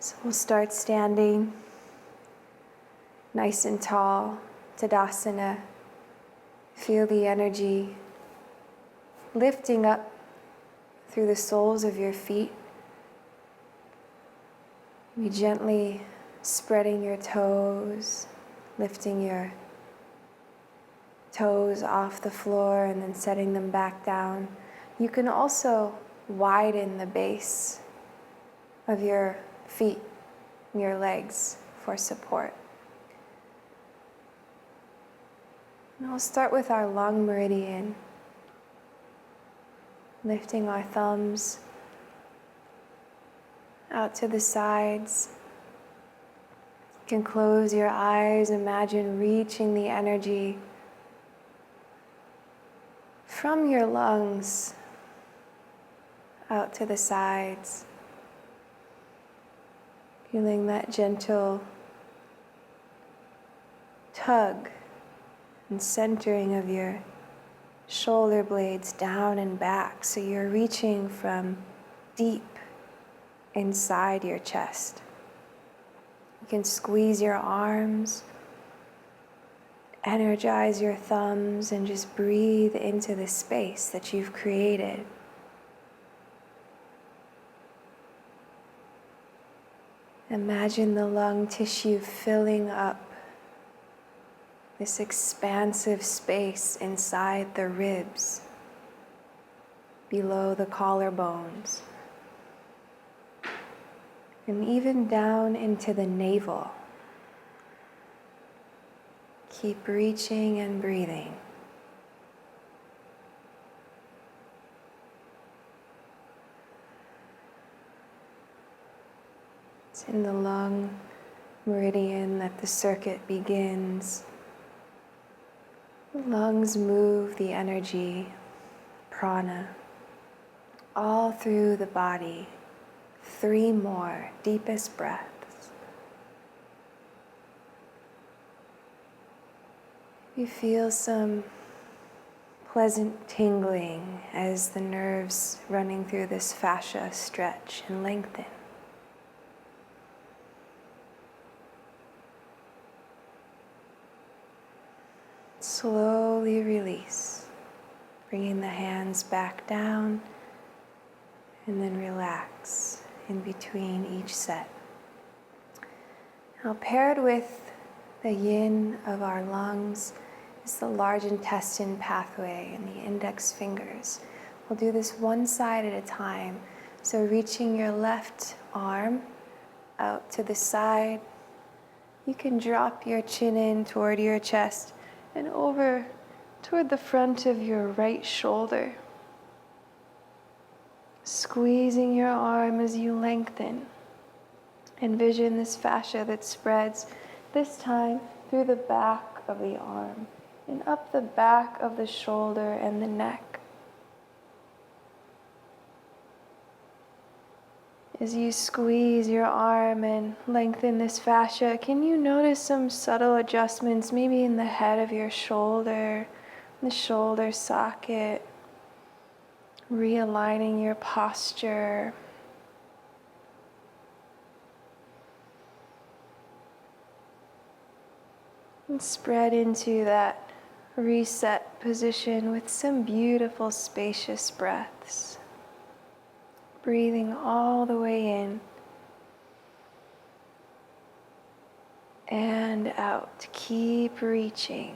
So we'll start standing nice and tall, Tadasana. Feel the energy lifting up through the soles of your feet. Be gently spreading your toes, lifting your toes off the floor and then setting them back down. You can also widen the base of your feet, your legs for support. And we'll start with our lung meridian, lifting our thumbs out to the sides. You can close your eyes, imagine reaching the energy from your lungs out to the sides. Feeling that gentle tug and centering of your shoulder blades down and back, so you're reaching from deep inside your chest. You can squeeze your arms, energize your thumbs, and just breathe into the space that you've created. Imagine the lung tissue filling up this expansive space inside the ribs, below the collarbones, and even down into the navel. Keep reaching and breathing. It's in the lung meridian that the circuit begins. The lungs move the energy, prana, all through the body. 3 more deepest breaths. You feel some pleasant tingling as the nerves running through this fascia stretch and lengthen. Slowly release, bringing the hands back down and then relax in between each set. Now, paired with the yin of our lungs is the large intestine pathway and the index fingers. We'll do this one side at a time. So reaching your left arm out to the side, you can drop your chin in toward your chest and over toward the front of your right shoulder. Squeezing your arm as you lengthen. Envision this fascia that spreads, this time through the back of the arm and up the back of the shoulder and the neck. As you squeeze your arm and lengthen this fascia, can you notice some subtle adjustments, maybe in the head of your shoulder, the shoulder socket, realigning your posture. And spread into that reset position with some beautiful spacious breaths. Breathing all the way in and out. Keep reaching.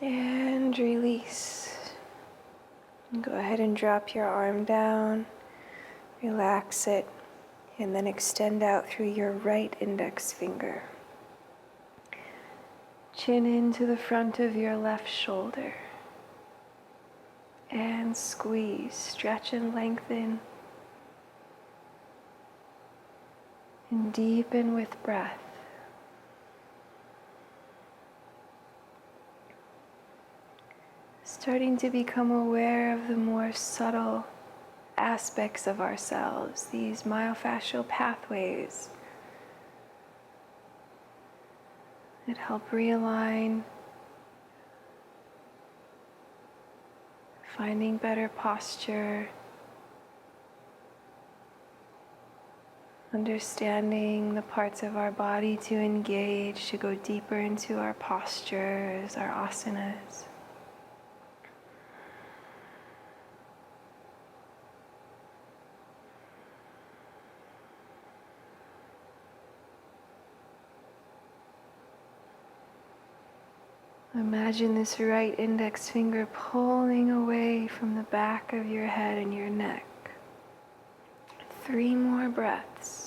And release. Go ahead and drop your arm down, relax it, and then extend out through your right index finger. Chin into the front of your left shoulder. And squeeze, stretch and lengthen. And deepen with breath. Starting to become aware of the more subtle aspects of ourselves, these myofascial pathways that help realign, finding better posture, understanding the parts of our body to engage, to go deeper into our postures, our asanas. Imagine this right index finger pulling away from the back of your head and your neck. 3 more breaths.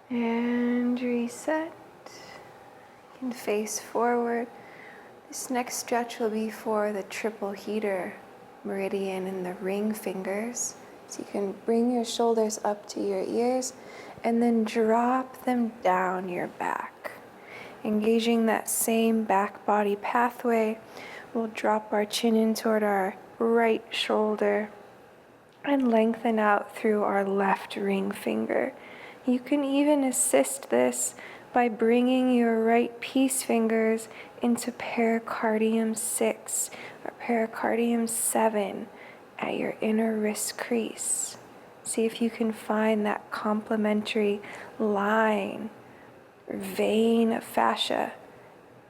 And reset. You can face forward. This next stretch will be for the triple heater meridian in the ring fingers. So you can bring your shoulders up to your ears and then drop them down your back. Engaging that same back body pathway, we'll drop our chin in toward our right shoulder and lengthen out through our left ring finger. You can even assist this by bringing your right peace fingers into pericardium 6 or pericardium 7 at your inner wrist crease. See if you can find that complementary line or vein of fascia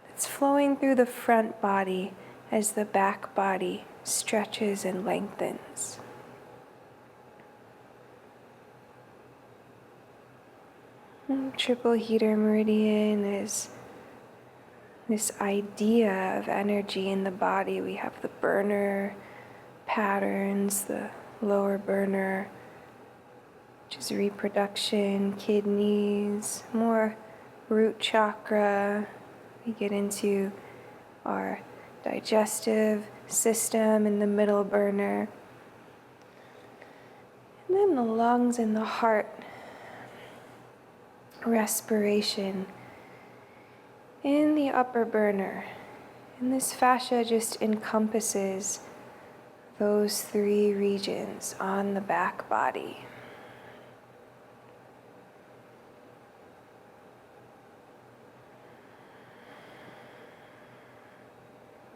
that's flowing through the front body as the back body stretches and lengthens. Triple heater meridian is this idea of energy in the body. We have the burner patterns, the lower burner, which is reproduction, kidneys, more root chakra. We get into our digestive system in the middle burner. And then the lungs and the heart. Respiration in the upper burner. And this fascia just encompasses those 3 regions on the back body.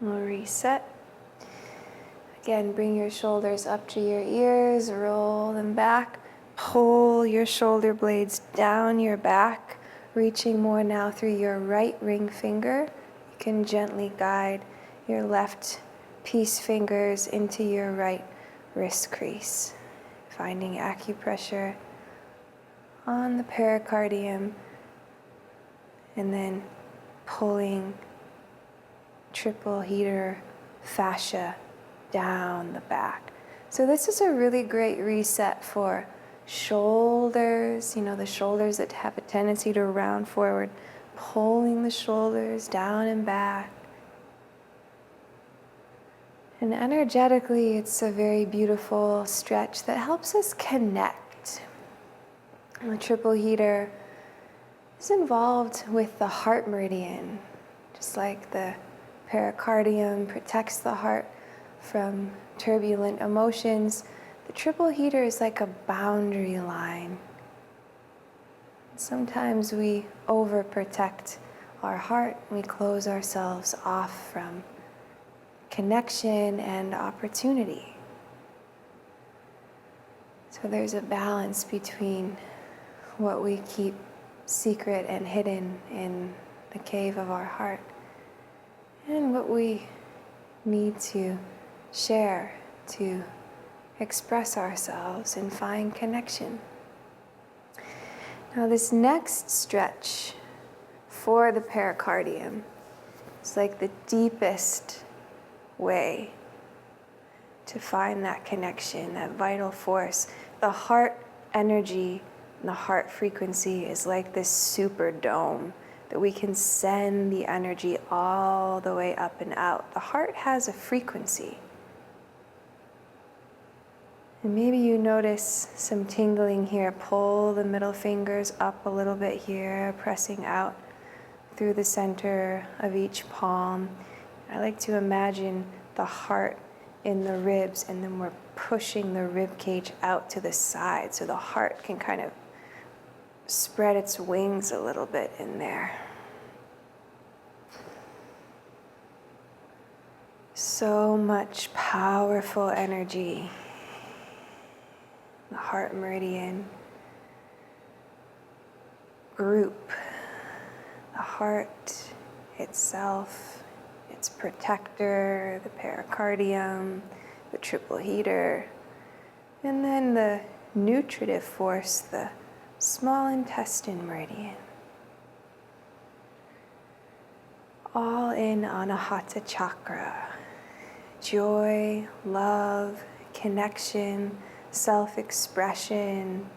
We'll reset. Again, bring your shoulders up to your ears, roll them back. Pull your shoulder blades down your back, reaching more now through your right ring finger. You can gently guide your left peace fingers into your right wrist crease, finding acupressure on the pericardium and then pulling triple heater fascia down the back. So this is a really great reset for shoulders, the shoulders that have a tendency to round forward, pulling the shoulders down and back. And energetically, it's a very beautiful stretch that helps us connect. The triple heater is involved with the heart meridian, just like the pericardium protects the heart from turbulent emotions. The triple heater is like a boundary line. Sometimes we overprotect our heart, we close ourselves off from connection and opportunity. So there's a balance between what we keep secret and hidden in the cave of our heart and what we need to share to express ourselves and find connection. Now this next stretch for the pericardium It's like the deepest way to find that connection, that vital force. The heart energy and the heart frequency is like this super dome that we can send the energy all the way up and out. The heart has a frequency. And maybe you notice some tingling here. Pull the middle fingers up a little bit here, pressing out through the center of each palm. I like to imagine the heart in the ribs, and then we're pushing the rib cage out to the side so the heart can kind of spread its wings a little bit in there. So much powerful energy. The heart meridian group, the heart itself, its protector, the pericardium, the triple heater, and then the nutritive force, the small intestine meridian. All in on a Hatha chakra. Joy, love, connection, self-expression,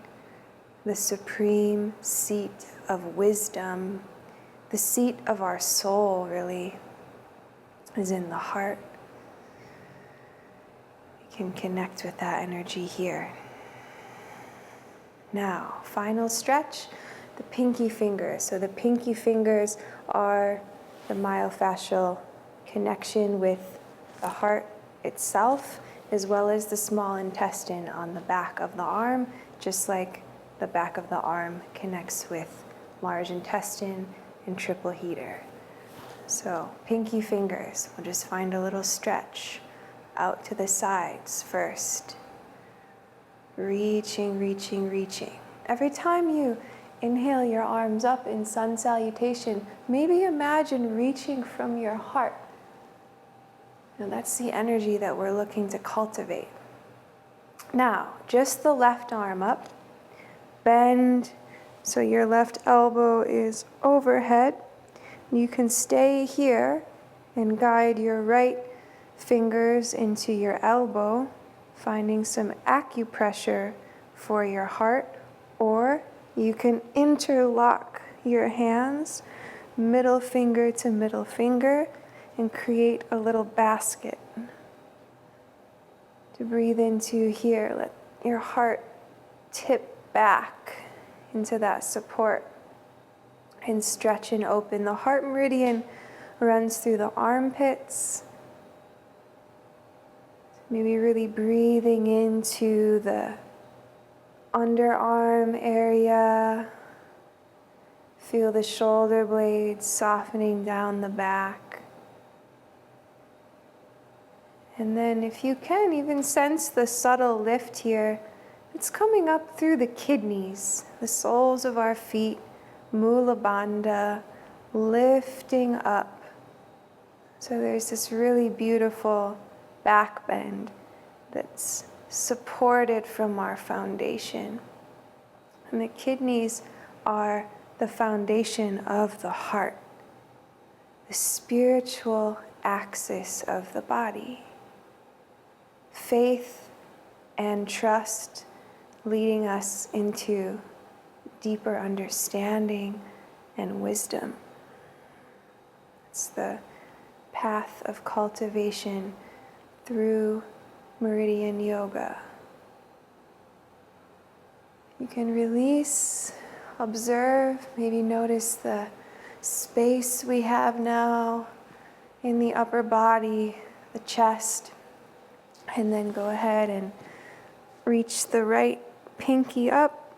the supreme seat of wisdom, the seat of our soul really is in the heart. We can connect with that energy here. Now, final stretch, the pinky fingers. So the pinky fingers are the myofascial connection with the heart itself, as well as the small intestine on the back of the arm, just like the back of the arm connects with large intestine and triple heater. So pinky fingers, we'll just find a little stretch out to the sides first. Reaching, reaching, reaching. Every time you inhale your arms up in sun salutation, maybe imagine reaching from your heart. And that's the energy that we're looking to cultivate. Now, just the left arm up. Bend so your left elbow is overhead. You can stay here and guide your right fingers into your elbow, finding some acupressure for your heart, or you can interlock your hands, middle finger to middle finger, and create a little basket to breathe into here. Let your heart tip back into that support and stretch and open. The heart meridian runs through the armpits. Maybe really breathing into the underarm area. Feel the shoulder blades softening down the back. And then if you can, even sense the subtle lift here. It's coming up through the kidneys, the soles of our feet, Mula Bandha, lifting up. So there's this really beautiful back bend that's supported from our foundation. And the kidneys are the foundation of the heart, the spiritual axis of the body. Faith and trust leading us into deeper understanding and wisdom. It's the path of cultivation through Meridian Yoga. You can release, observe, maybe notice the space we have now in the upper body, the chest, and then go ahead and reach the right pinky up,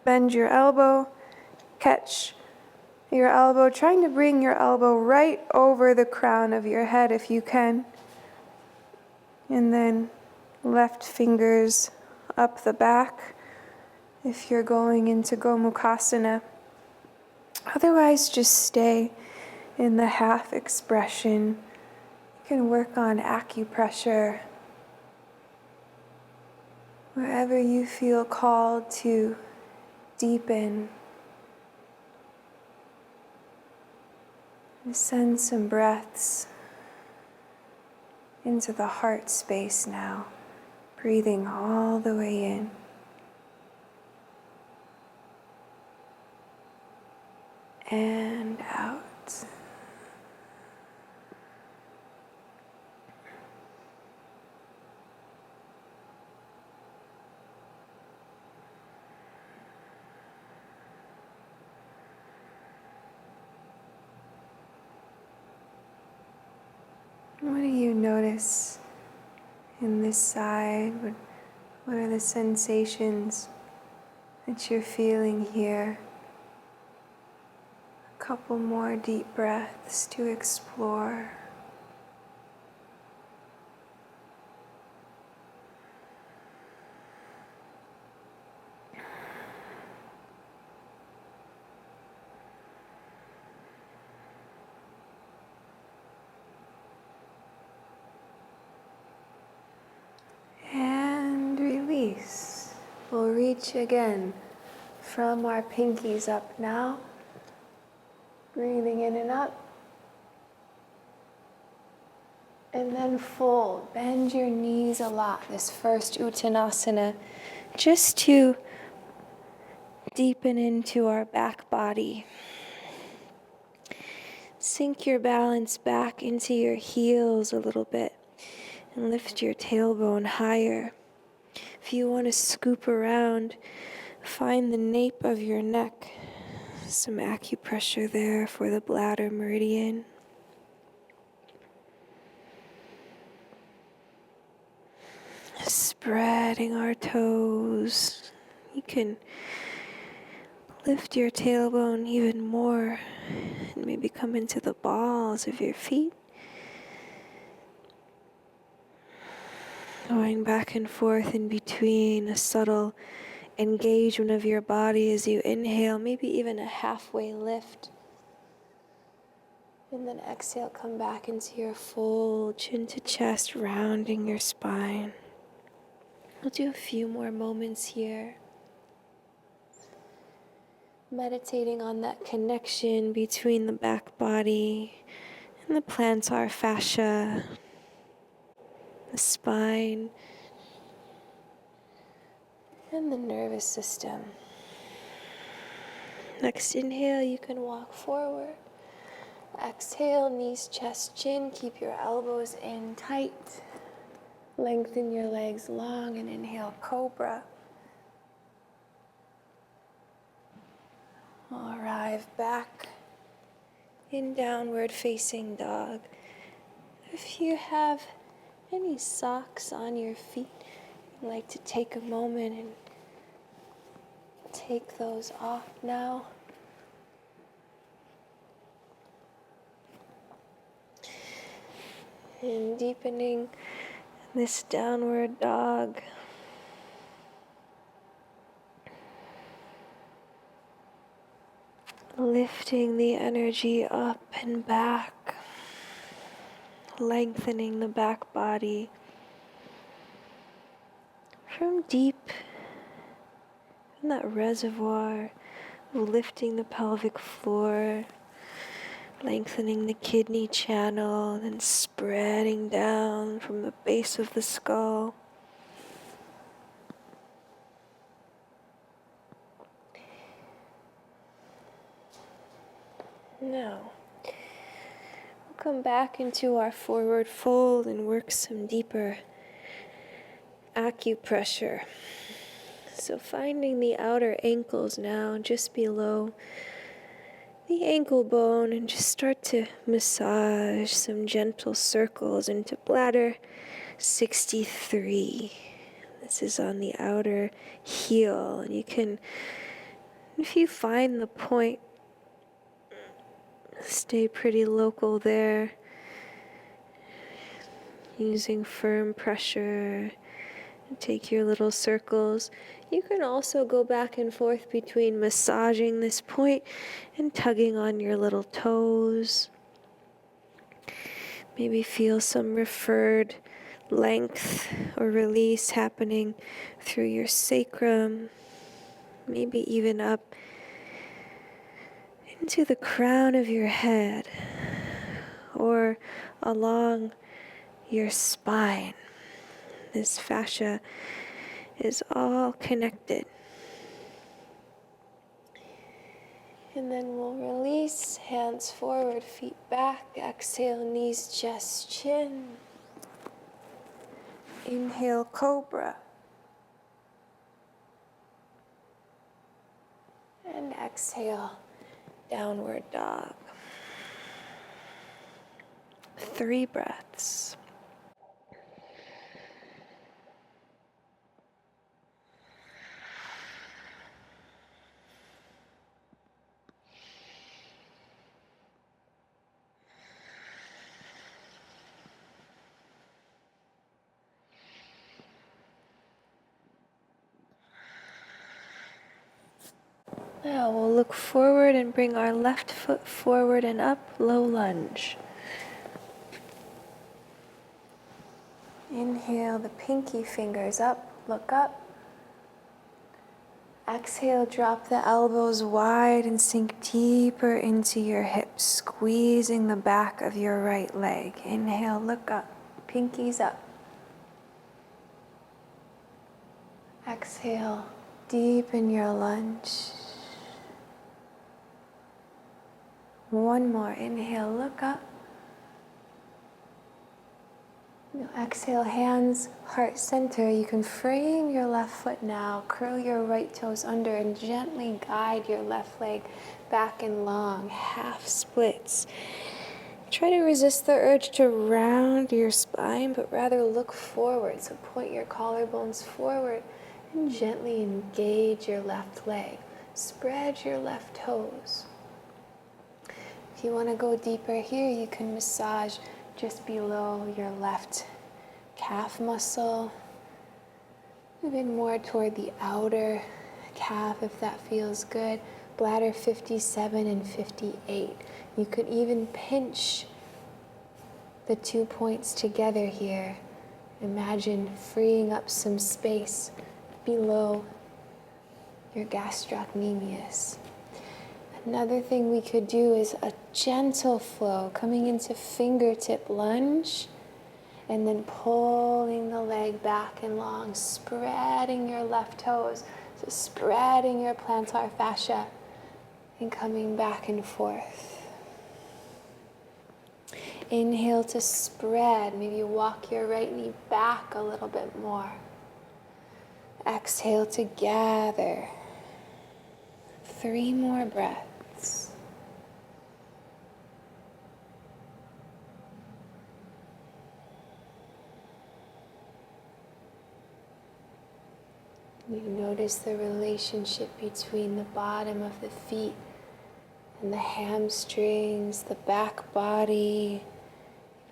bend your elbow, catch your elbow, trying to bring your elbow right over the crown of your head if you can. And then left fingers up the back if you're going into Gomukhasana. Otherwise, just stay in the half expression. You can work on acupressure wherever you feel called to deepen. And send some breaths into the heart space now, breathing all the way in. And out. What do you notice in this side? What are the sensations that you're feeling here? A couple more deep breaths to explore. And release. We'll reach again from our pinkies up now. Breathing in and up. And then fold. Bend your knees a lot. This first Uttanasana, just to deepen into our back body. Sink your balance back into your heels a little bit and lift your tailbone higher. If you want to scoop around, find the nape of your neck. Some acupressure there for the bladder meridian. Spreading our toes. You can lift your tailbone even more and maybe come into the balls of your feet. Going back and forth in between, a subtle engagement of your body as you inhale, maybe even a halfway lift. And then exhale, come back into your full chin to chest, rounding your spine. We'll do a few more moments here. Meditating on that connection between the back body and the plantar fascia, the spine, and the nervous system. Next inhale, you can walk forward. Exhale, knees, chest, chin. Keep your elbows in tight. Lengthen your legs long and inhale, cobra. We'll arrive back in downward facing dog. If you have any socks on your feet, you'd like to take a moment and take those off now. And deepening this downward dog. Lifting the energy up and back. Lengthening the back body. From deep in that reservoir, lifting the pelvic floor. Lengthening the kidney channel, then spreading down from the base of the skull. Now, we'll come back into our forward fold and work some deeper acupressure. So finding the outer ankles now, just below the ankle bone, and just start to massage some gentle circles into bladder 63. This is on the outer heel, and you can, if you find the point, stay pretty local there, using firm pressure. Take your little circles. You can also go back and forth between massaging this point and tugging on your little toes. Maybe feel some referred length or release happening through your sacrum. Maybe even up into the crown of your head. or along your spine. This fascia is all connected. And then we'll release, hands forward, feet back. Exhale, knees, chest, chin. Inhale, cobra. And exhale, downward dog. 3 breaths. Now we'll look forward and bring our left foot forward and up, low lunge. Inhale the pinky fingers up, look up. Exhale, drop the elbows wide and sink deeper into your hips, squeezing the back of your right leg. Inhale, look up, pinkies up. Exhale, deepen your lunge. One more, inhale, look up. Now exhale, hands, heart center. You can frame your left foot now, curl your right toes under and gently guide your left leg back and long, half splits. Try to resist the urge to round your spine, but rather look forward. So point your collarbones forward and gently engage your left leg. Spread your left toes. If you want to go deeper here, you can massage just below your left calf muscle, moving more toward the outer calf if that feels good. Bladder 57 and 58. You could even pinch the 2 points together here. Imagine freeing up some space below your gastrocnemius. Another thing we could do is a gentle flow, coming into fingertip lunge, and then pulling the leg back and long, spreading your left toes, so spreading your plantar fascia, and coming back and forth. Inhale to spread, maybe walk your right knee back a little bit more. Exhale to gather. 3 more breaths. You notice the relationship between the bottom of the feet and the hamstrings, the back body,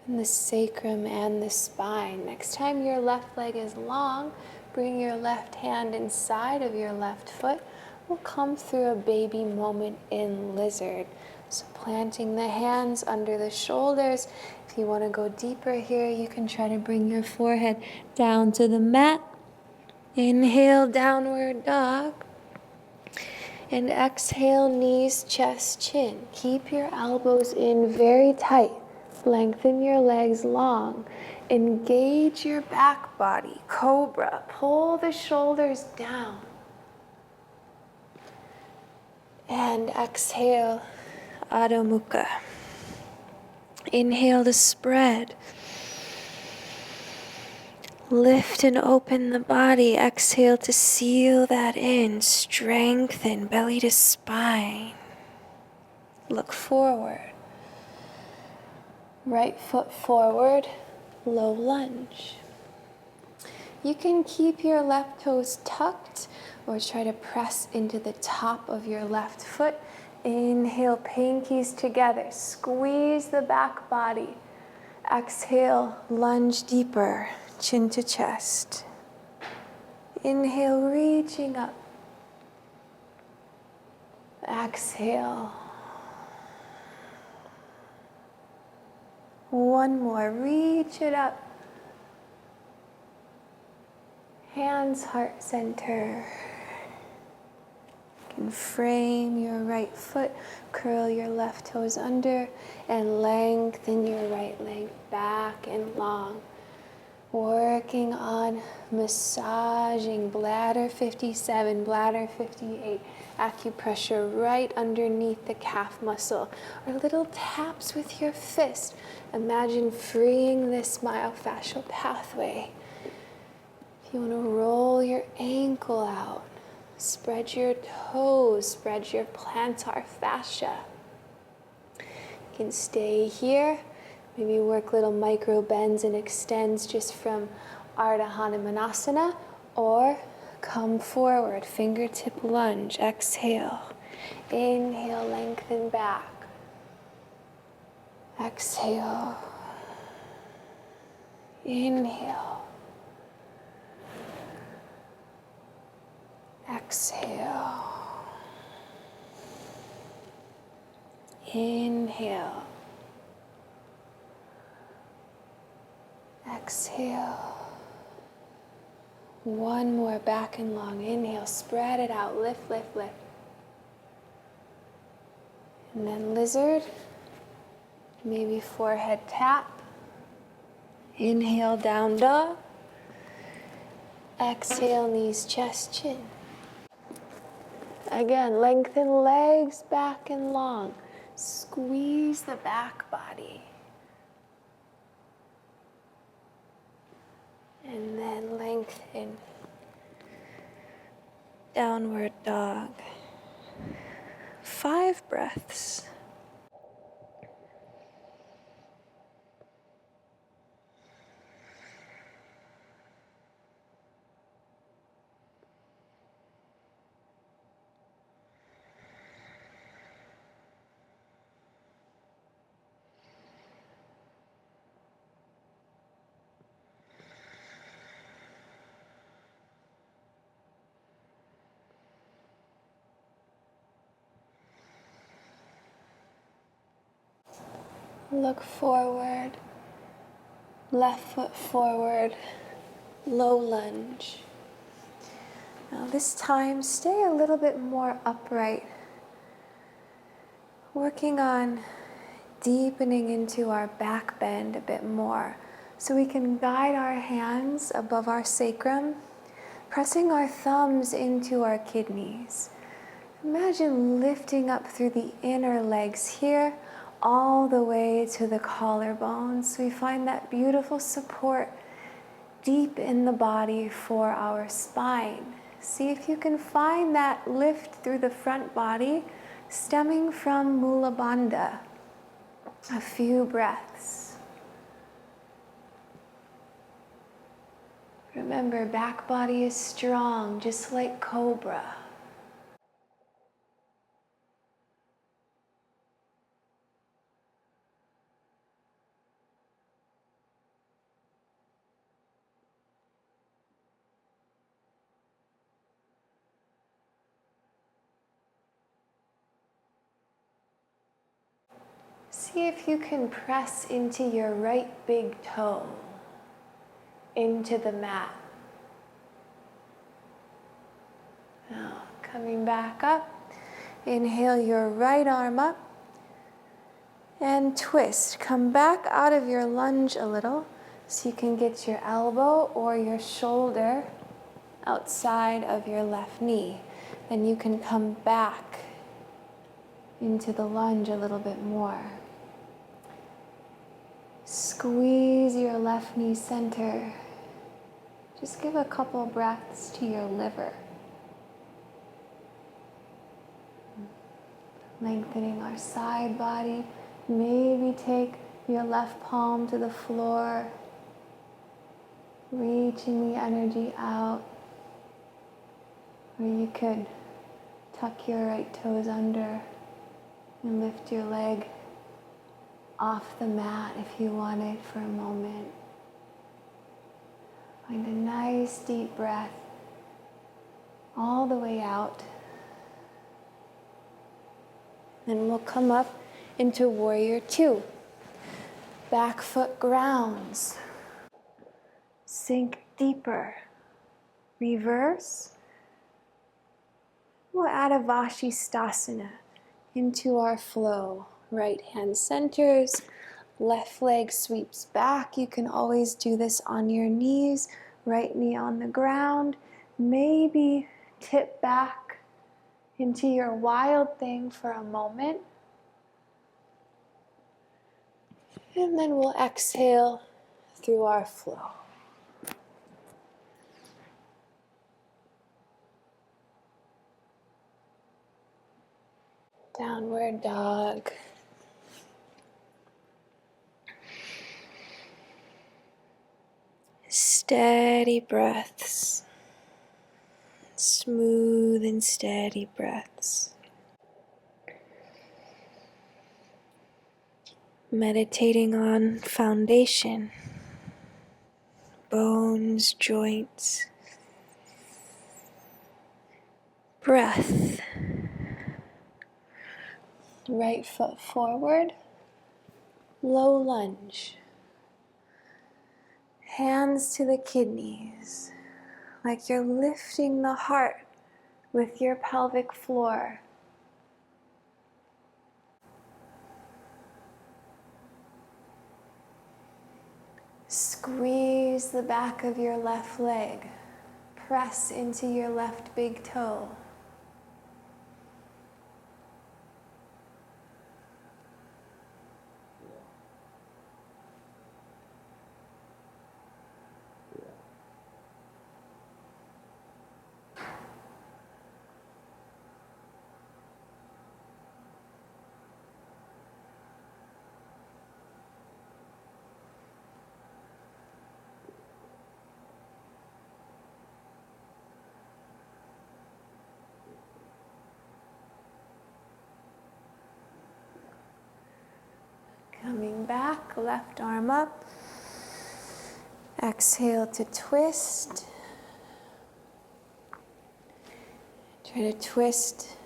and the sacrum and the spine. Next time your left leg is long, bring your left hand inside of your left foot. We'll come through a baby moment in lizard. So planting the hands under the shoulders. If you want to go deeper here, you can try to bring your forehead down to the mat. Inhale, downward dog. And exhale, knees, chest, chin. Keep your elbows in very tight. Lengthen your legs long. Engage your back body, cobra. Pull the shoulders down. And exhale, Adho Mukha. Inhale to spread. Lift and open the body. Exhale to seal that in. Strengthen belly to spine. Look forward. Right foot forward, low lunge. You can keep your left toes tucked or try to press into the top of your left foot. Inhale, pinkies together. Squeeze the back body. Exhale, lunge deeper, chin to chest. Inhale, reaching up. Exhale. One more, reach it up. Hands, heart center. You and frame your right foot, curl your left toes under, and lengthen your right leg back and long. Working on massaging bladder 57, bladder 58, acupressure right underneath the calf muscle, or little taps with your fist. Imagine freeing this myofascial pathway. If you want to roll your ankle out, spread your toes, spread your plantar fascia. You can stay here. Maybe work little micro bends and extends just from Ardha Hanumanasana, or come forward, fingertip lunge, exhale. Inhale, lengthen back. Exhale. Inhale. Exhale. Inhale. Exhale. One more, back and long. Inhale, spread it out, lift, lift, lift. And then lizard, maybe forehead tap. Inhale, down dog. Exhale, knees, chest, chin. Again, lengthen legs back and long. Squeeze the back body. And then lengthen. Downward dog. 5 breaths. Look forward, left foot forward, low lunge. Now this time, stay a little bit more upright, working on deepening into our back bend a bit more so we can guide our hands above our sacrum, pressing our thumbs into our kidneys. Imagine lifting up through the inner legs here, all the way to the collarbones. So we find that beautiful support deep in the body for our spine. See if you can find that lift through the front body, stemming from Mula Bandha. A few breaths. Remember, back body is strong, just like cobra. See if you can press into your right big toe, into the mat. Now, coming back up, inhale your right arm up and twist. Come back out of your lunge a little so you can get your elbow or your shoulder outside of your left knee. Then you can come back into the lunge a little bit more. Squeeze your left knee center. Just give a couple breaths to your liver. Lengthening our side body. Maybe take your left palm to the floor. Reaching the energy out. Or you could tuck your right toes under and lift your leg off the mat if you wanted for a moment. Find a nice deep breath all the way out. Then we'll come up into Warrior Two. Back foot grounds. Sink deeper. Reverse. We'll add a Vashisthasana into our flow. Right hand centers, left leg sweeps back. You can always do this on your knees, right knee on the ground. Maybe tip back into your wild thing for a moment. And then we'll exhale through our flow. Downward dog. Steady breaths. Smooth and steady breaths. Meditating on foundation, bones, joints, breath. Right foot forward, low lunge. Hands to the kidneys, like you're lifting the heart with your pelvic floor. Squeeze the back of your left leg. Press into your left big toe. Coming back, left arm up. Exhale to twist. Try to twist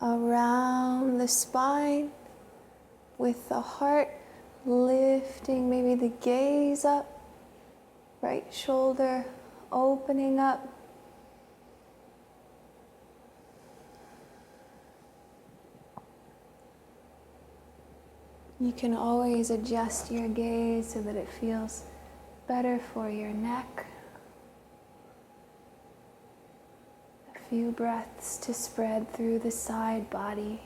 around the spine with the heart lifting maybe the gaze up, right shoulder opening up. You can always adjust your gaze so that it feels better for your neck. A few breaths to spread through the side body.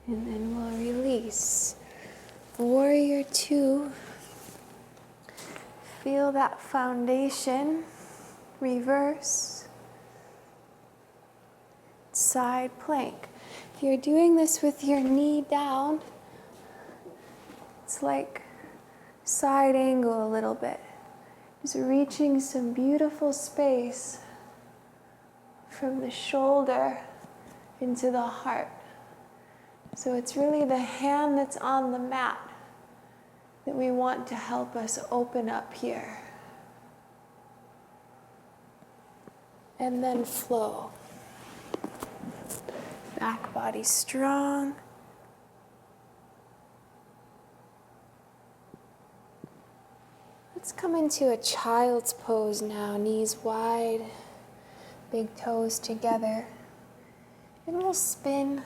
And then we'll release. Warrior two. Feel that foundation. Reverse. Side plank. If you're doing this with your knee down, it's like side angle a little bit. Just reaching some beautiful space from the shoulder into the heart. So it's really the hand that's on the mat that we want to help us open up here. And then flow. Back body strong. Let's come into a child's pose now. Knees wide, big toes together. And we'll spin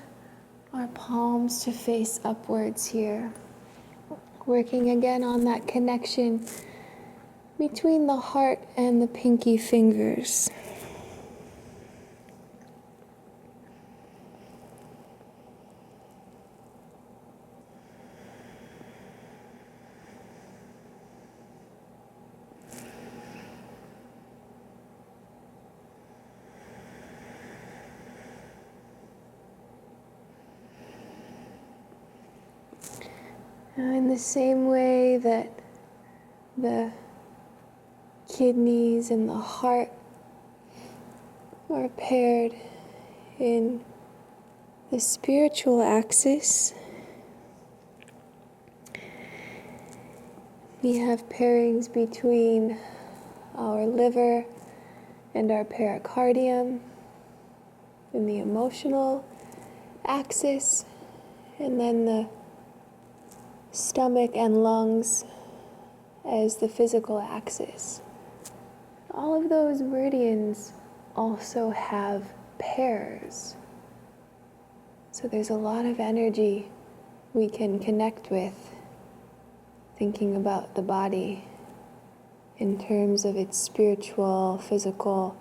our palms to face upwards here. Working again on that connection between the heart and the pinky fingers. In the same way that the kidneys and the heart are paired in the spiritual axis, we have pairings between our liver and our pericardium in the emotional axis, and then the stomach and lungs as the physical axis. All of those meridians also have pairs. So there's a lot of energy we can connect with thinking about the body in terms of its spiritual, physical,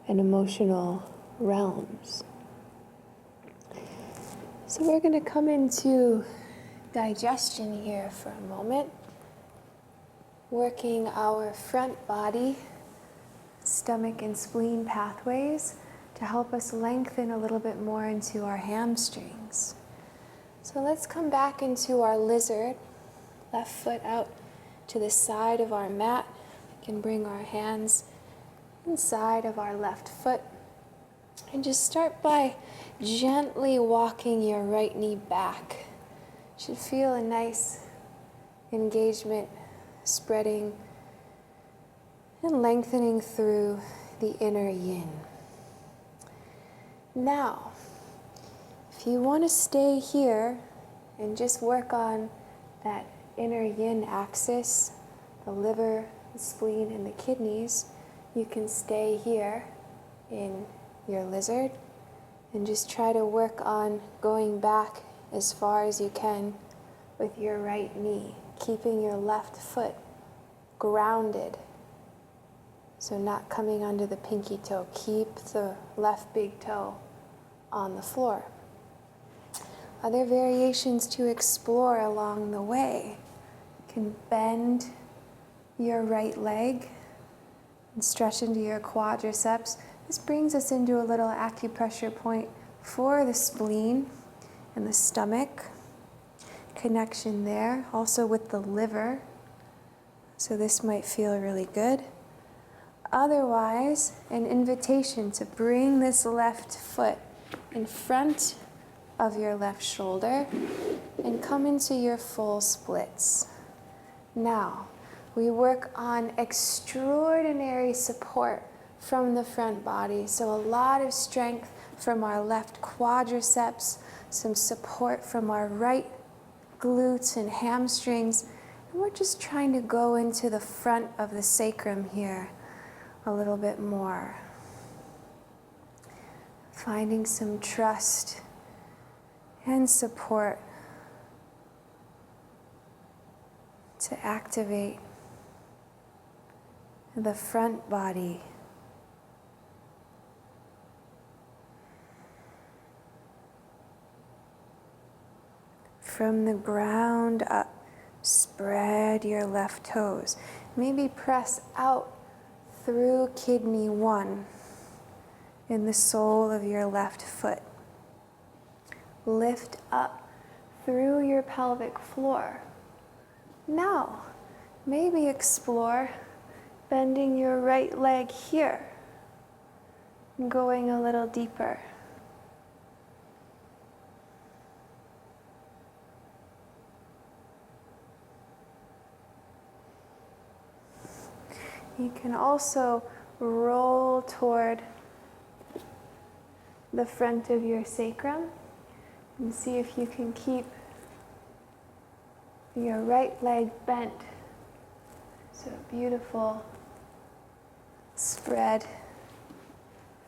and emotional realms. So we're going to come into digestion here for a moment, working our front body, stomach and spleen pathways to help us lengthen a little bit more into our hamstrings. So let's come back into our lizard, left foot out to the side of our mat. We can bring our hands inside of our left foot and just start by gently walking your right knee back. You should feel a nice engagement spreading and lengthening through the inner yin. Now, if you want to stay here and just work on that inner yin axis, the liver, the spleen, and the kidneys, you can stay here in your lizard and just try to work on going back as far as you can with your right knee, keeping your left foot grounded. So not coming under the pinky toe. Keep the left big toe on the floor. Other variations to explore along the way. You can bend your right leg and stretch into your quadriceps. This brings us into a little acupressure point for the spleen and the stomach. Connection there, also with the liver. So this might feel really good. Otherwise, an invitation to bring this left foot in front of your left shoulder and come into your full splits. Now, we work on extraordinary support from the front body. So a lot of strength from our left quadriceps, some support from our right glutes and hamstrings. And we're just trying to go into the front of the sacrum here a little bit more. Finding some trust and support to activate the front body. From the ground up, spread your left toes. Maybe press out through kidney 1 in the sole of your left foot. Lift up through your pelvic floor. Now, maybe explore bending your right leg here, going a little deeper. You can also roll toward the front of your sacrum and see if you can keep your right leg bent. So beautiful spread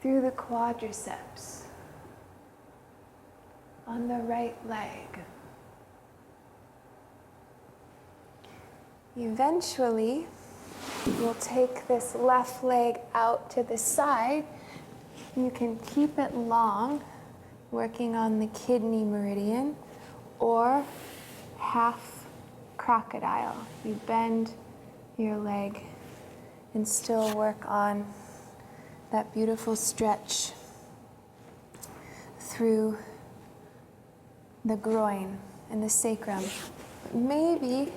through the quadriceps on the right leg. Eventually, we'll take this left leg out to the side. You can keep it long, working on the kidney meridian, or half crocodile. You bend your leg and still work on that beautiful stretch through the groin and the sacrum. Maybe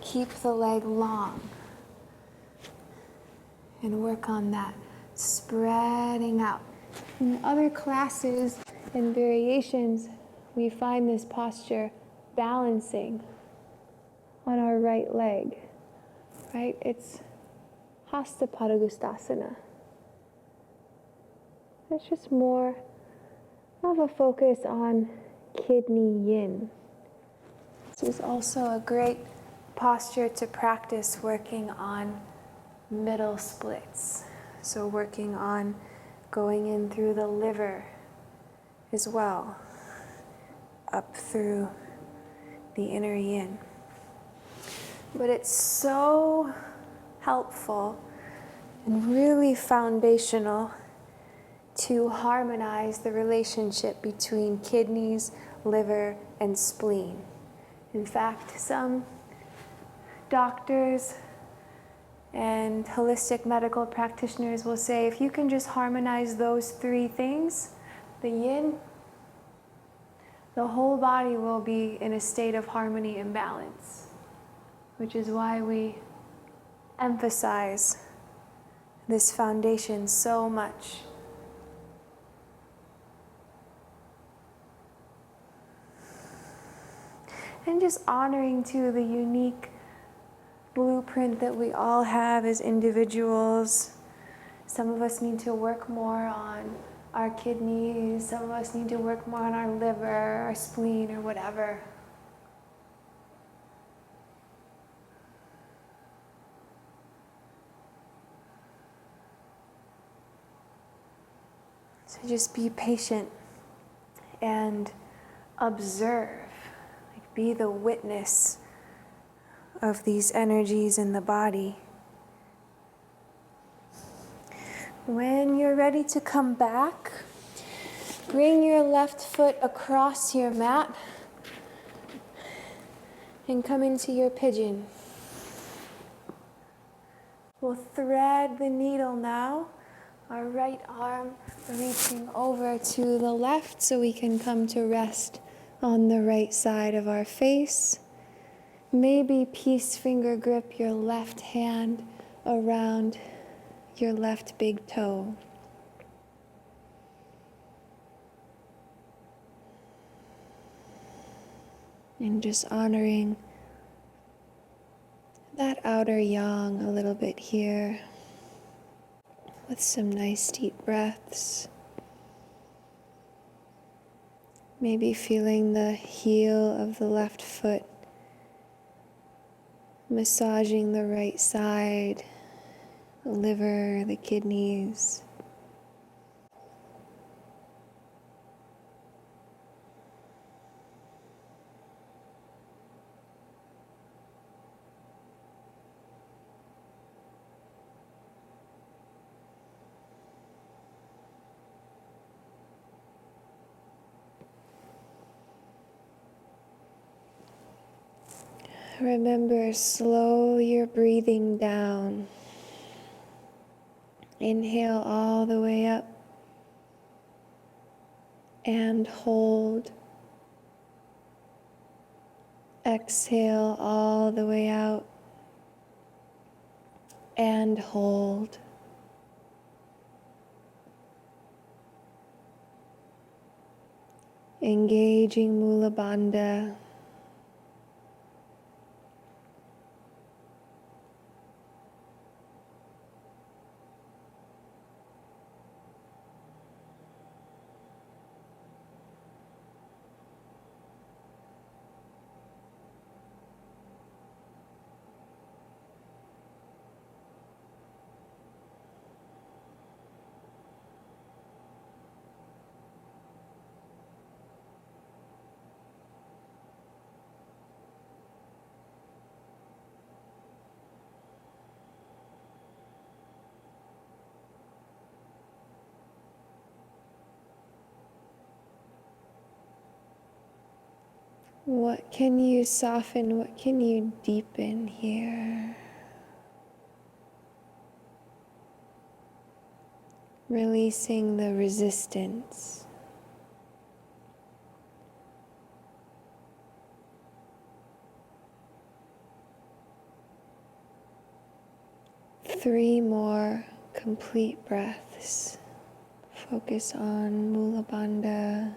keep the leg long and work on that spreading out. In other classes and variations, we find this posture balancing on our right leg, right? It's Hasta Padangusthasana. It's just more of a focus on kidney yin. This is also a great posture to practice working on middle splits. So working on going in through the liver as well, up through the inner yin. But it's so helpful and really foundational to harmonize the relationship between kidneys, liver, and spleen. In fact, some doctors and holistic medical practitioners will say if you can just harmonize those three things, the yin, the whole body will be in a state of harmony and balance, which is why we emphasize this foundation so much. And just honoring too the unique blueprint that we all have as individuals. Some of us need to work more on our kidneys, some of us need to work more on our liver, our spleen, or whatever. So just be patient and observe, like be the witness of these energies in the body. When you're ready to come back, bring your left foot across your mat and come into your pigeon. We'll thread the needle now, our right arm reaching over to the left so we can come to rest on the right side of our face. Maybe peace finger grip your left hand around your left big toe. And just honoring that outer yang a little bit here with some nice deep breaths. Maybe feeling the heel of the left foot massaging the right side, the liver, the kidneys. Remember, slow your breathing down. Inhale all the way up and hold. Exhale all the way out and hold. Engaging Mula Bandha. What can you soften? What can you deepen here? Releasing the resistance. Three more complete breaths. Focus on Mula Bandha.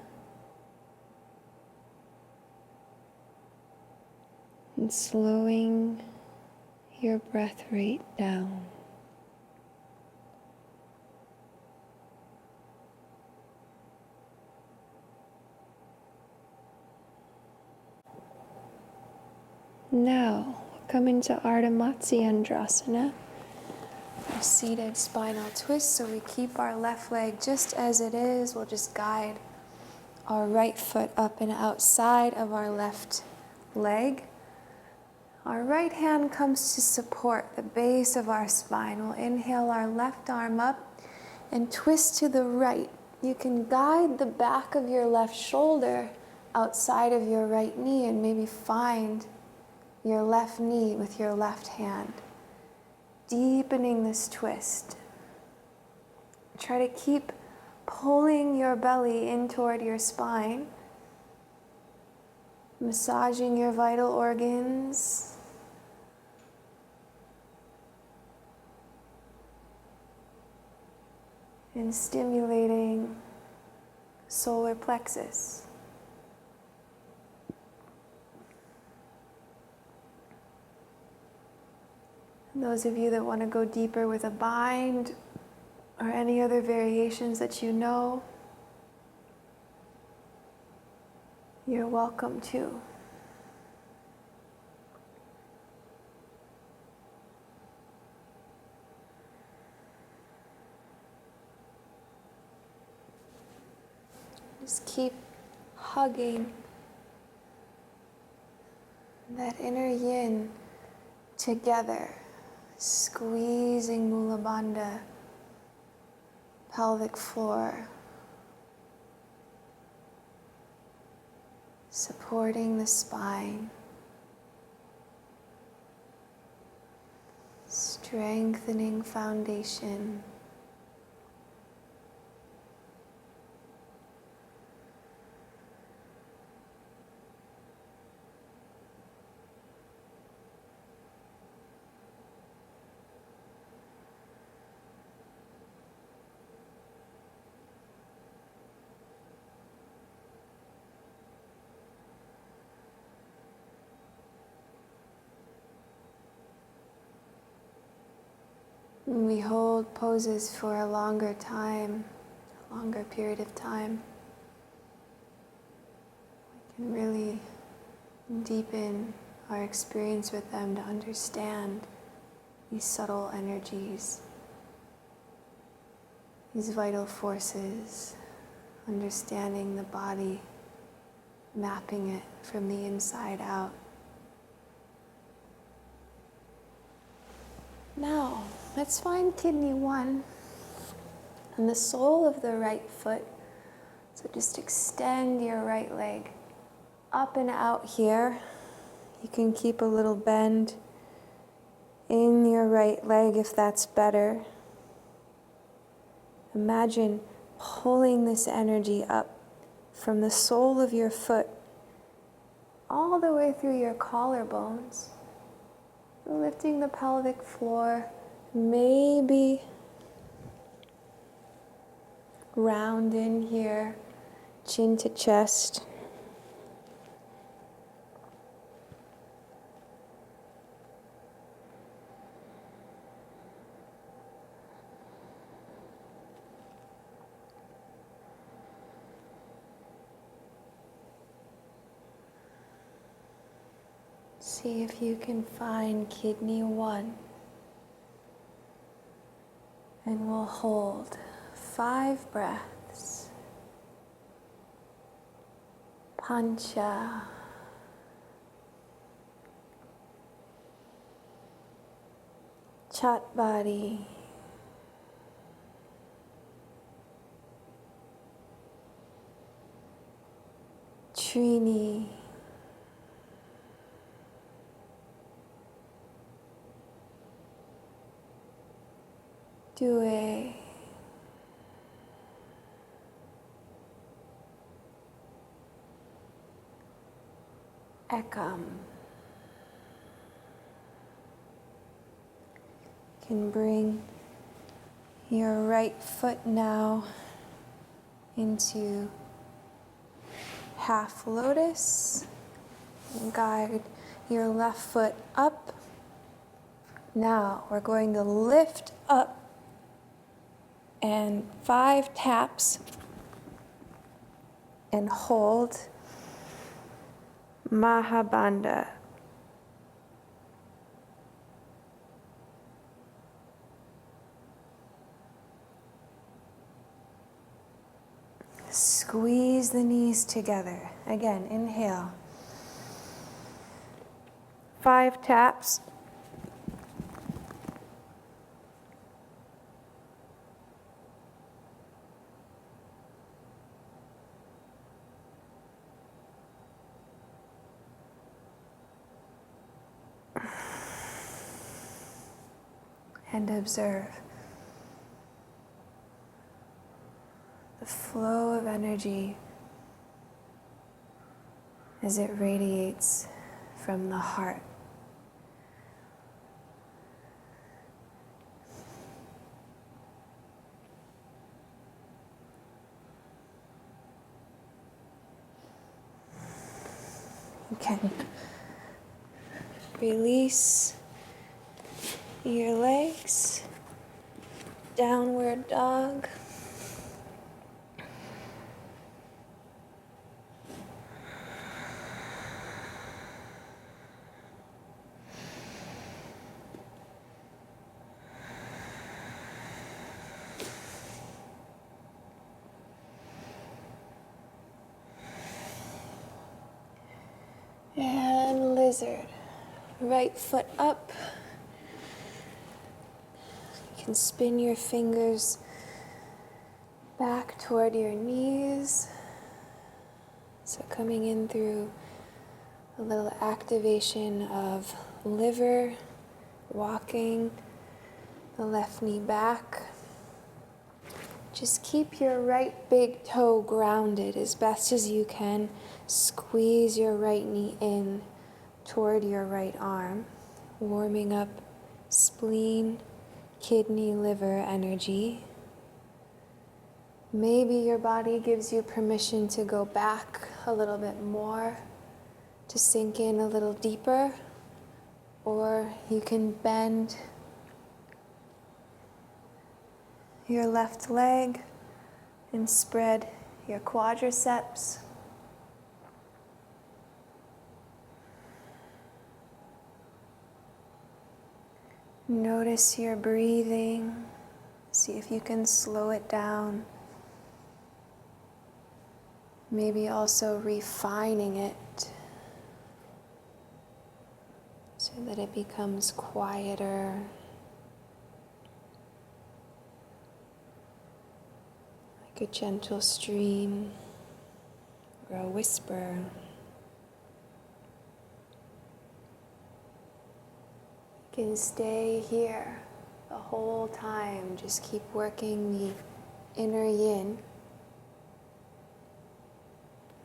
And slowing your breath rate down. Now, come into Ardha Matsyendrasana, a seated spinal twist, so we keep our left leg just as it is. We'll just guide our right foot up and outside of our left leg. Our right hand comes to support the base of our spine. We'll inhale our left arm up and twist to the right. You can guide the back of your left shoulder outside of your right knee and maybe find your left knee with your left hand. Deepening this twist. Try to keep pulling your belly in toward your spine. Massaging your vital organs. And stimulating solar plexus. And those of you that want to go deeper with a bind or any other variations that you know, you're welcome to. Just keep hugging that inner yin together, squeezing Mula Bandha, pelvic floor, supporting the spine, strengthening foundation. We hold poses for a longer time, a longer period of time. We can really deepen our experience with them to understand these subtle energies, these vital forces, understanding the body, mapping it from the inside out. Now, let's find kidney 1 on the sole of the right foot. So just extend your right leg up and out here. You can keep a little bend in your right leg if that's better. Imagine pulling this energy up from the sole of your foot all the way through your collarbones. Lifting the pelvic floor, maybe round in here, chin to chest. See if you can find kidney 1. And we'll hold 5 breaths. Pancha. Chatbari. Trini. Due. Ekam. Can bring your right foot now into half lotus. And guide your left foot up. Now we're going to lift up and 5 taps and hold Mahabandha. squeeze the knees together. Again, inhale. 5 taps. And observe the flow of energy as it radiates from the heart. You can release your legs, downward dog. And lizard. Right foot up. You can spin your fingers back toward your knees. So coming in through a little activation of liver, walking the left knee back. Just keep your right big toe grounded as best as you can. Squeeze your right knee in toward your right arm, warming up spleen, kidney, liver energy. Maybe your body gives you permission to go back a little bit more, to sink in a little deeper, or you can bend your left leg and spread your quadriceps. Notice your breathing. See if you can slow it down. Maybe also refining it so that it becomes quieter. Like a gentle stream or a whisper. You can stay here the whole time. Just keep working the inner yin.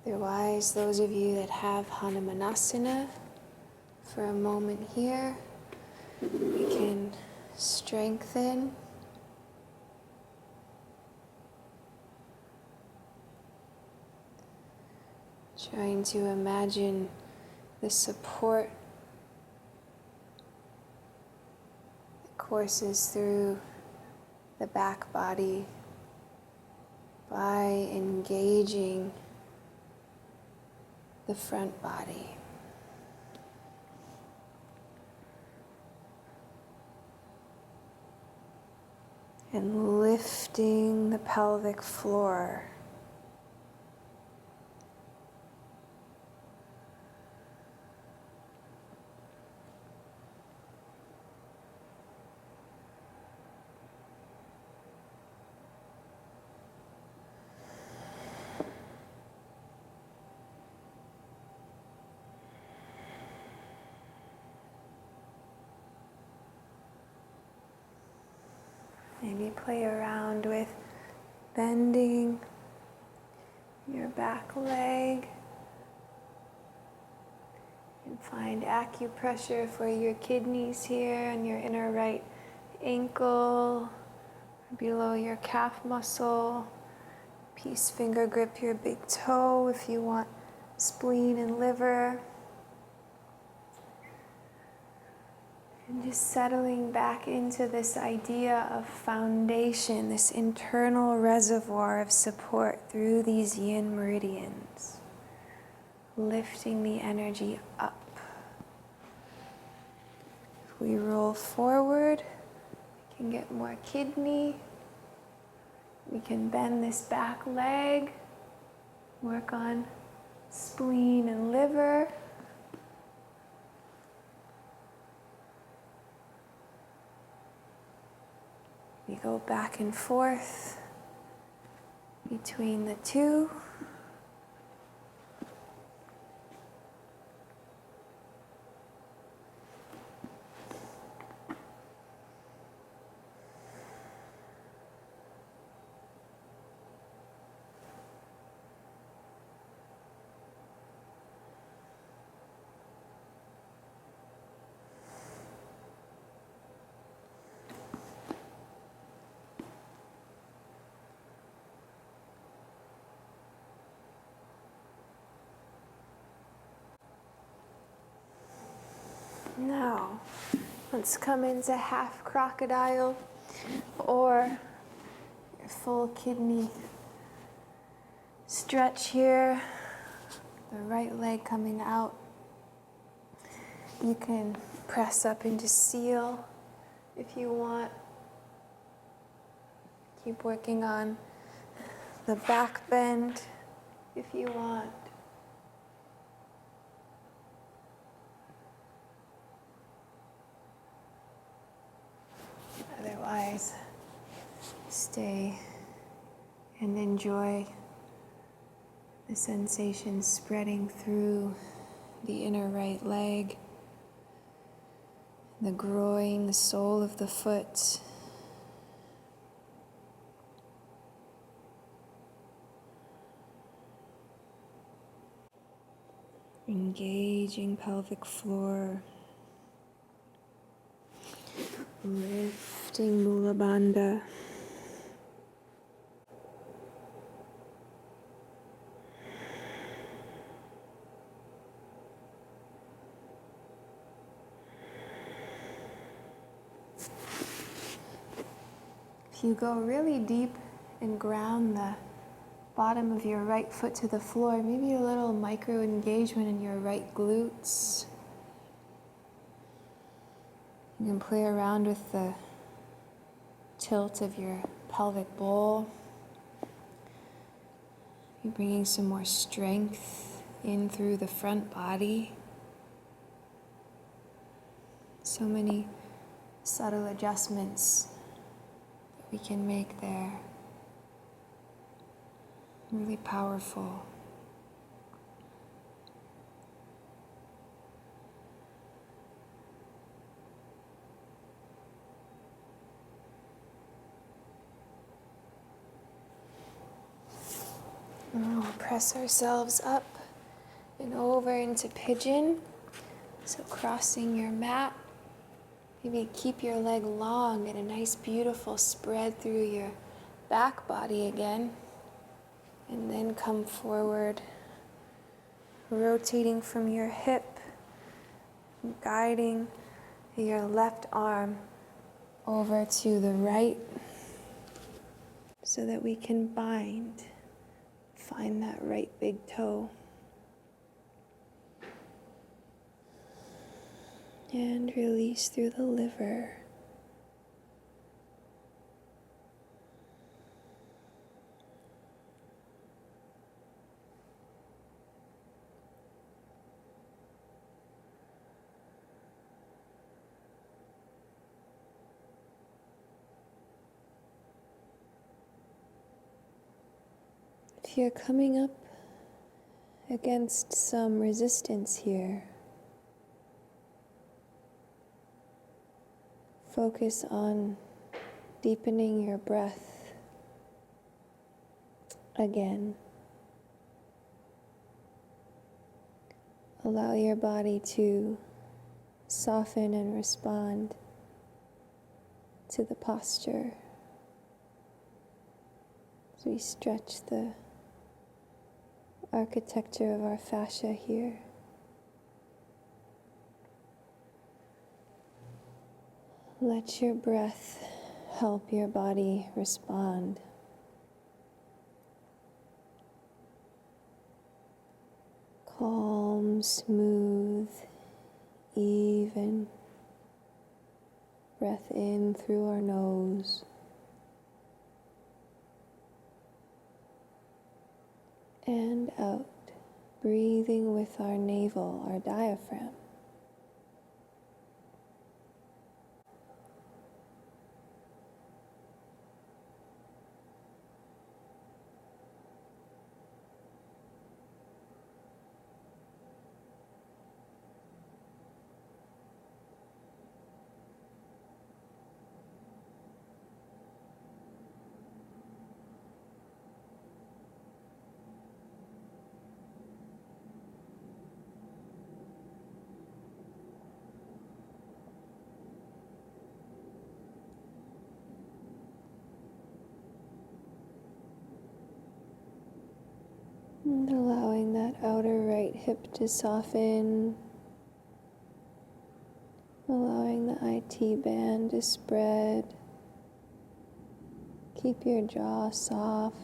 Otherwise, those of you that have Hanumanasana, for a moment here, we can strengthen. Trying to imagine the support that courses through the back body by engaging the front body. And lifting the pelvic floor. Maybe play around with bending your back leg and find acupressure for your kidneys here and your inner right ankle, below your calf muscle. Peace finger grip your big toe if you want spleen and liver. And just settling back into this idea of foundation, this internal reservoir of support through these yin meridians, lifting the energy up. If we roll forward, we can get more kidney. We can bend this back leg. Work on spleen and liver. We go back and forth between the two. Now, let's come into half crocodile or your full kidney stretch here. The right leg coming out. You can press up into seal if you want. Keep working on the back bend if you want. Otherwise, stay and enjoy the sensation spreading through the inner right leg, the groin, the sole of the foot. Engaging pelvic floor. Lifting Mula Bandha. If you go really deep and ground the bottom of your right foot to the floor, maybe a little micro engagement in your right glutes. You can play around with the tilt of your pelvic bowl. You're bringing some more strength in through the front body. So many subtle adjustments that we can make there. Really powerful. Now we'll press ourselves up and over into pigeon. So crossing your mat, maybe keep your leg long, get a nice beautiful spread through your back body again. And then come forward, rotating from your hip, guiding your left arm over to the right so that we can find that right big toe. And release through the liver. If you're coming up against some resistance here, focus on deepening your breath again. Allow your body to soften and respond to the posture as we stretch the architecture of our fascia here. Let your breath help your body respond. Calm, smooth, even. Breath in through our nose. and out, breathing with our navel, our diaphragm. And allowing that outer right hip to soften, allowing the IT band to spread. Keep your jaw soft.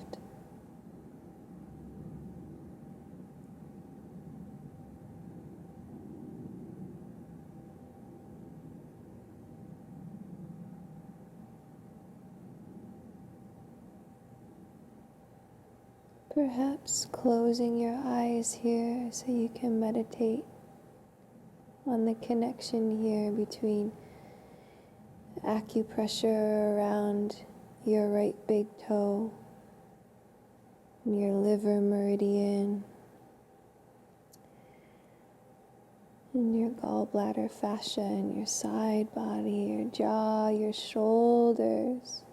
Perhaps closing your eyes here so you can meditate on the connection here between acupressure around your right big toe and your liver meridian and your gallbladder fascia and your side body, your jaw, your shoulders.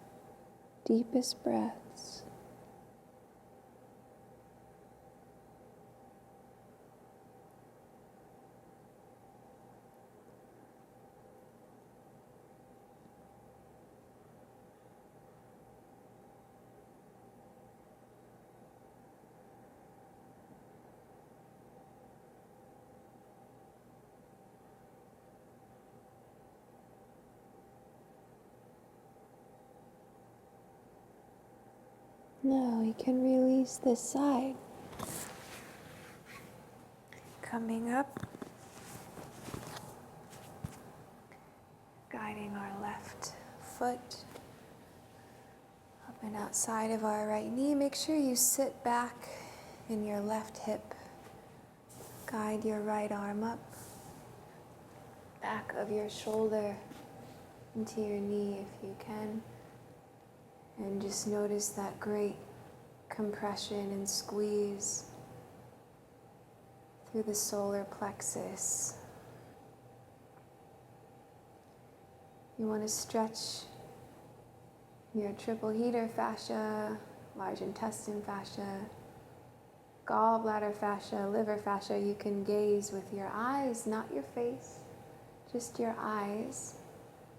Deepest breaths. Now you can release this side. Coming up, guiding our left foot up and outside of our right knee. Make sure you sit back in your left hip. Guide your right arm up, back of your shoulder into your knee if you can. And just notice that great compression and squeeze through the solar plexus. You want to stretch your triple heater fascia, large intestine fascia, gallbladder fascia, liver fascia. You can gaze with your eyes, not your face, just your eyes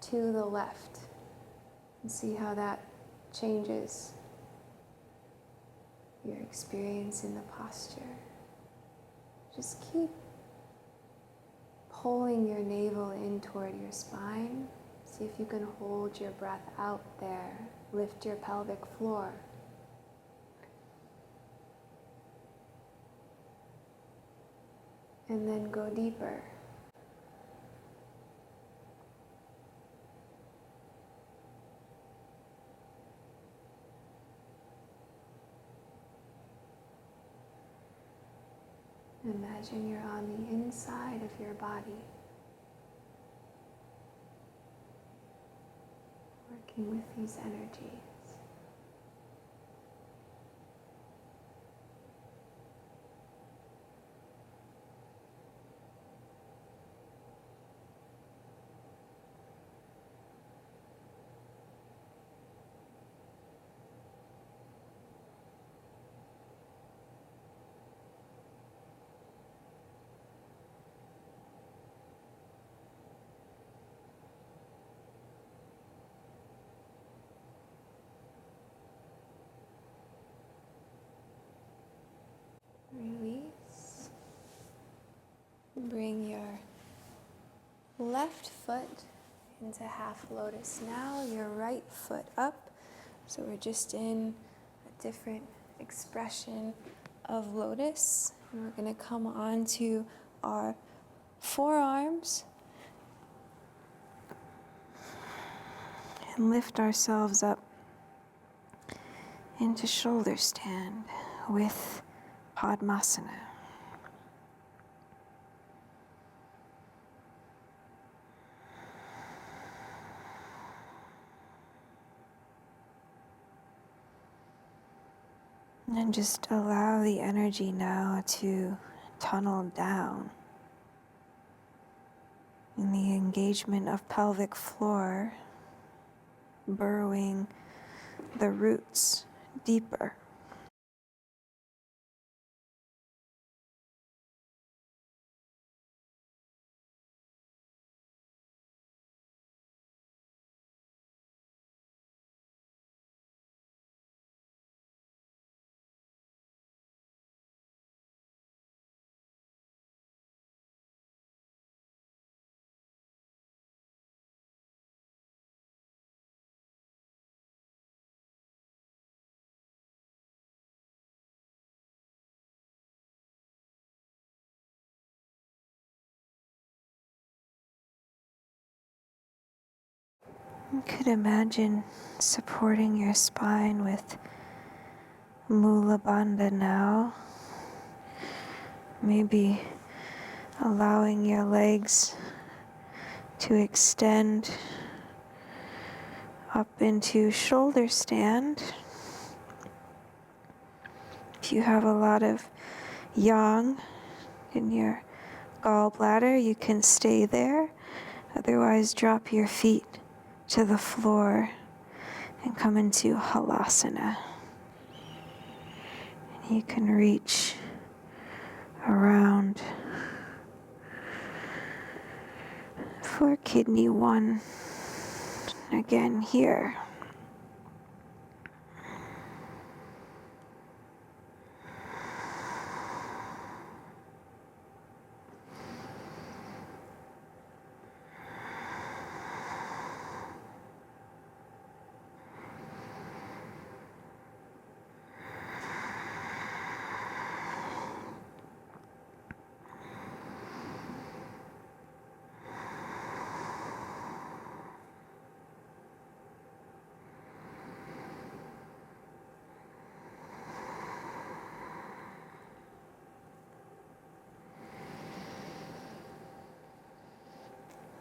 to the left and see how that changes your experience in the posture. Just keep pulling your navel in toward your spine. See if you can hold your breath out there. Lift your pelvic floor. And then go deeper. Imagine you're on the inside of your body, working with these energies. Release. Bring your left foot into half lotus. Now your right foot up. So we're just in a different expression of lotus. And we're going to come onto our forearms and lift ourselves up into shoulder stand with Padmasana. And just allow the energy now to tunnel down in the engagement of pelvic floor, burrowing the roots deeper. You could imagine supporting your spine with Mula Bandha now. Maybe allowing your legs to extend up into shoulder stand. If you have a lot of yang in your gallbladder, you can stay there. Otherwise, drop your feet to the floor and come into halasana. And you can reach around for kidney 1 again here.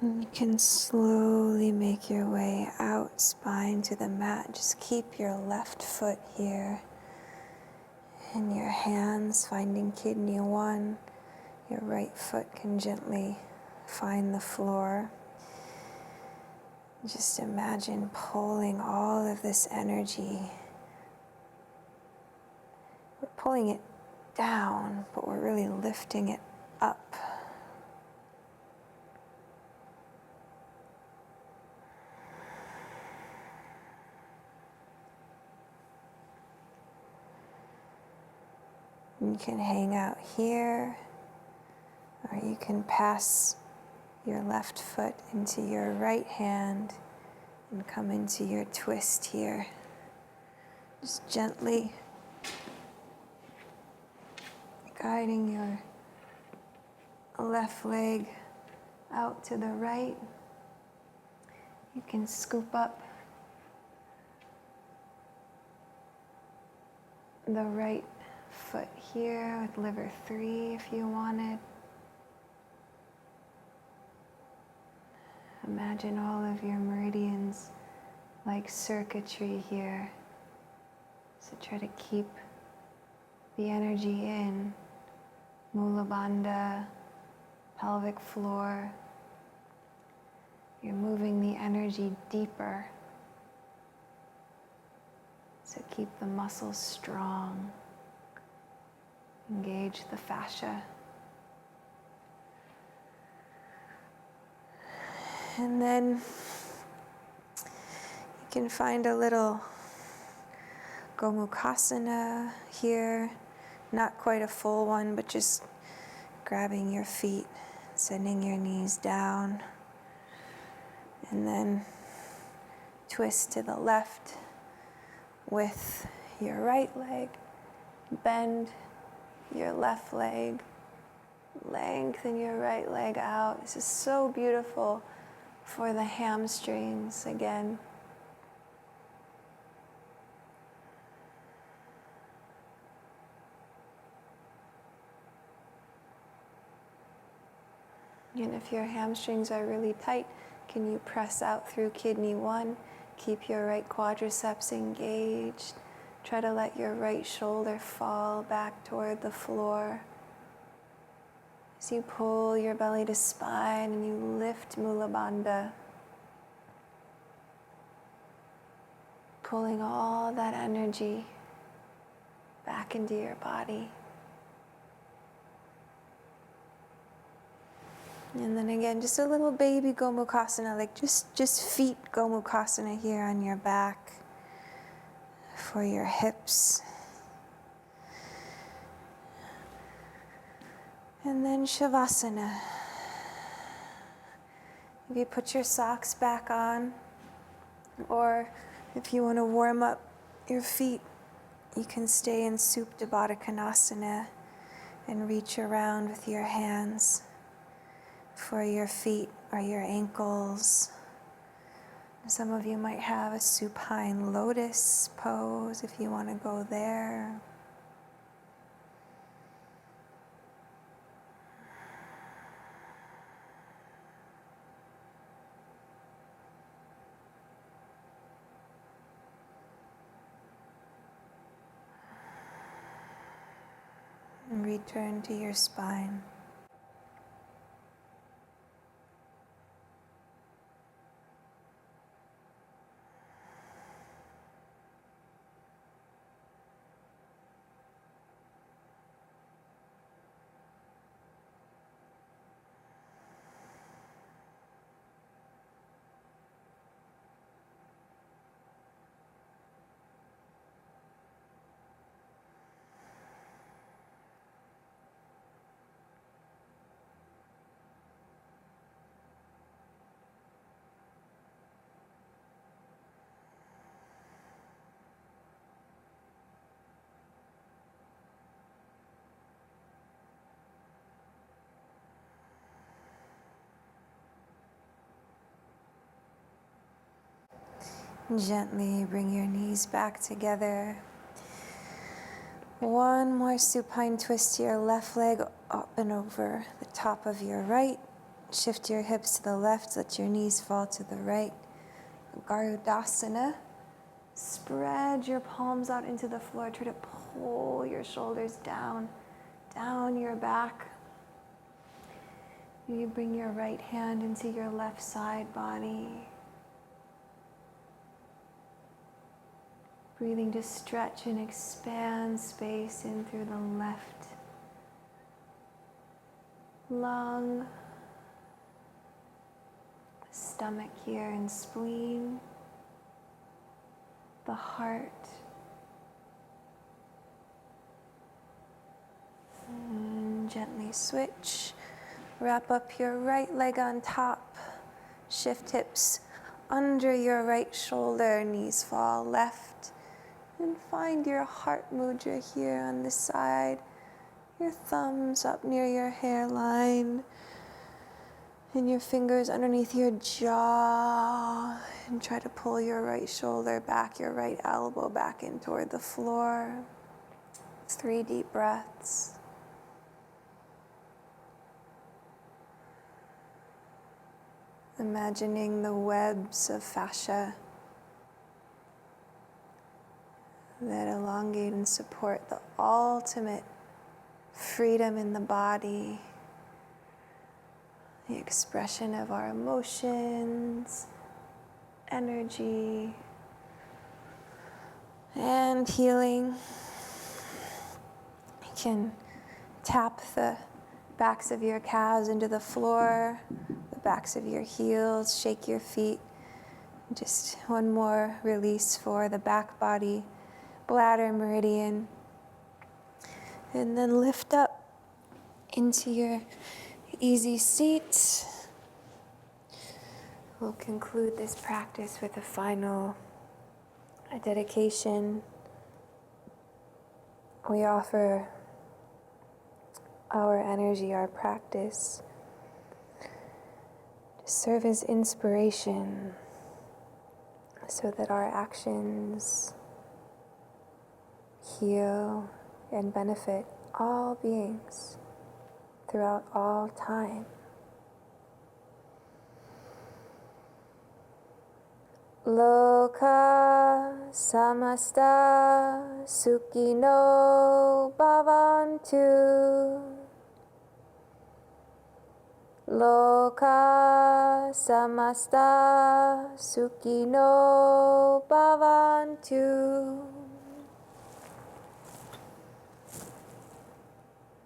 You can slowly make your way out, spine to the mat. Just keep your left foot here in your hands, finding kidney 1. Your right foot can gently find the floor. Just imagine pulling all of this energy. We're pulling it down, but we're really lifting it up. You can hang out here, or you can pass your left foot into your right hand and come into your twist here. Just gently guiding your left leg out to the right. You can scoop up the right foot here with liver 3 if you wanted. Imagine all of your meridians like circuitry here. So try to keep the energy in. Mula Bandha, pelvic floor. You're moving the energy deeper. So keep the muscles strong. Engage the fascia. And then you can find a little Gomukhasana here. Not quite a full one, but just grabbing your feet, sending your knees down. And then twist to the left with your right leg. Bend your left leg. Lengthen your right leg out. This is so beautiful for the hamstrings again. And if your hamstrings are really tight, can you press out through kidney 1? Keep your right quadriceps engaged. Try to let your right shoulder fall back toward the floor. As you pull your belly to spine and you lift Mula Bandha, pulling all that energy back into your body. And then again, just a little baby Gomukhasana, like just feet Gomukhasana here on your back for your hips. And then Shavasana. If you put your socks back on, or if you want to warm up your feet, you can stay in Supta Baddha Konasana and reach around with your hands for your feet or your ankles. Some of you might have a supine lotus pose if you want to go there. And return to your spine. Gently bring your knees back together. One more supine twist to your left leg up and over the top of your right. Shift your hips to the left, let your knees fall to the right. Garudasana. Spread your palms out into the floor. Try to pull your shoulders down your back. You bring your right hand into your left side body. Breathing to stretch and expand space in through the left lung, the stomach here and spleen, the heart, and gently switch. Wrap up your right leg on top, shift hips under your right shoulder, knees fall left. And find your heart mudra here on this side. Your thumbs up near your hairline. And your fingers underneath your jaw. And try to pull your right shoulder back, your right elbow back in toward the floor. 3 deep breaths. Imagining the webs of fascia that elongate and support the ultimate freedom in the body, the expression of our emotions, energy, and healing. You can tap the backs of your calves into the floor, the backs of your heels, shake your feet. Just one more release for the back body. Bladder meridian, and then lift up into your easy seat. We'll conclude this practice with a final dedication. We offer our energy, our practice, to serve as inspiration so that our actions heal and benefit all beings throughout all time. Loka samasta sukhino bhavantu. Loka samasta sukhino bhavantu.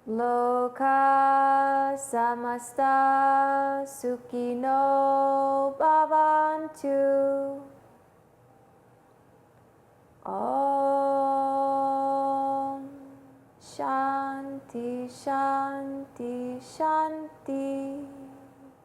Loka samasta sukhino bhavantu. Om Shanti Shanti Shanti.